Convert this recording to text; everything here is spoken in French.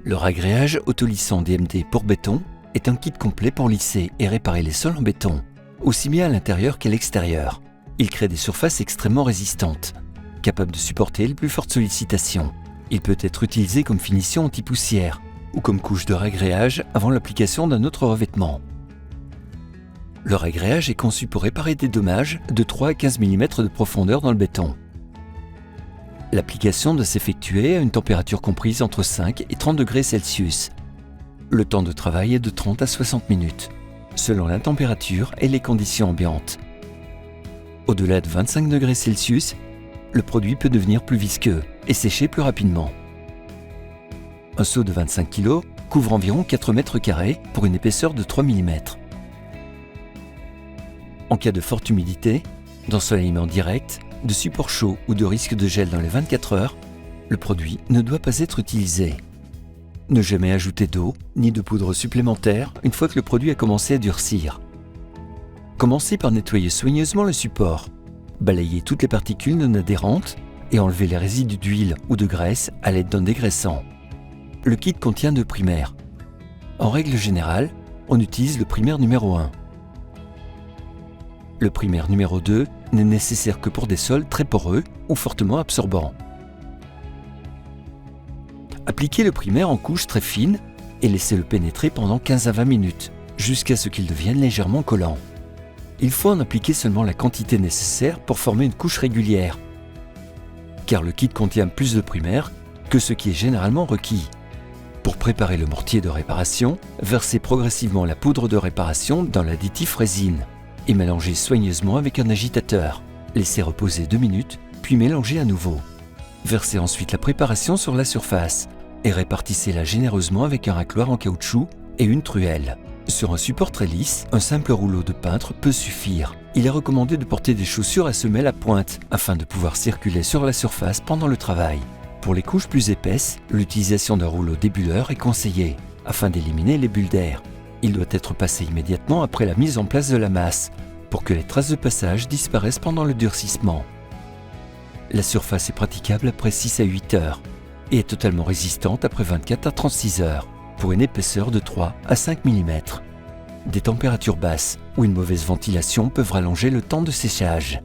Le ragréage autolissant DMD pour béton est un kit complet pour lisser et réparer les sols en béton, aussi bien à l'intérieur qu'à l'extérieur. Il crée des surfaces extrêmement résistantes, capables de supporter les plus fortes sollicitations. Il peut être utilisé comme finition anti-poussière ou comme couche de ragréage avant l'application d'un autre revêtement. Le ragréage est conçu pour réparer des dommages de 3 à 15 mm de profondeur dans le béton. L'application doit s'effectuer à une température comprise entre 5 et 30 degrés Celsius. Le temps de travail est de 30 à 60 minutes, selon la température et les conditions ambiantes. Au-delà de 25 degrés Celsius, le produit peut devenir plus visqueux et sécher plus rapidement. Un seau de 25 kg couvre environ 4 mètres carrés pour une épaisseur de 3 mm. En cas de forte humidité, d'ensoleillement direct, de support chaud ou de risque de gel dans les 24 heures, le produit ne doit pas être utilisé. Ne jamais ajouter d'eau ni de poudre supplémentaire une fois que le produit a commencé à durcir. Commencez par nettoyer soigneusement le support, balayer toutes les particules non adhérentes et enlever les résidus d'huile ou de graisse à l'aide d'un dégraissant. Le kit contient 2 primers. En règle générale, on utilise le primaire numéro 1. Le primaire numéro 2 n'est nécessaire que pour des sols très poreux ou fortement absorbants. Appliquez le primaire en couche très fine et laissez-le pénétrer pendant 15 à 20 minutes, jusqu'à ce qu'il devienne légèrement collant. Il faut en appliquer seulement la quantité nécessaire pour former une couche régulière, car le kit contient plus de primaire que ce qui est généralement requis. Pour préparer le mortier de réparation, versez progressivement la poudre de réparation dans l'additif résine et mélangez soigneusement avec un agitateur. Laissez reposer 2 minutes, puis mélangez à nouveau. Versez ensuite la préparation sur la surface et répartissez-la généreusement avec un racloir en caoutchouc et une truelle. Sur un support très lisse, un simple rouleau de peintre peut suffire. Il est recommandé de porter des chaussures à semelle à pointe afin de pouvoir circuler sur la surface pendant le travail. Pour les couches plus épaisses, l'utilisation d'un rouleau débulleur est conseillée afin d'éliminer les bulles d'air. Il doit être passé immédiatement après la mise en place de la masse pour que les traces de passage disparaissent pendant le durcissement. La surface est praticable après 6 à 8 heures et est totalement résistante après 24 à 36 heures pour une épaisseur de 3 à 5 mm. Des températures basses ou une mauvaise ventilation peuvent rallonger le temps de séchage.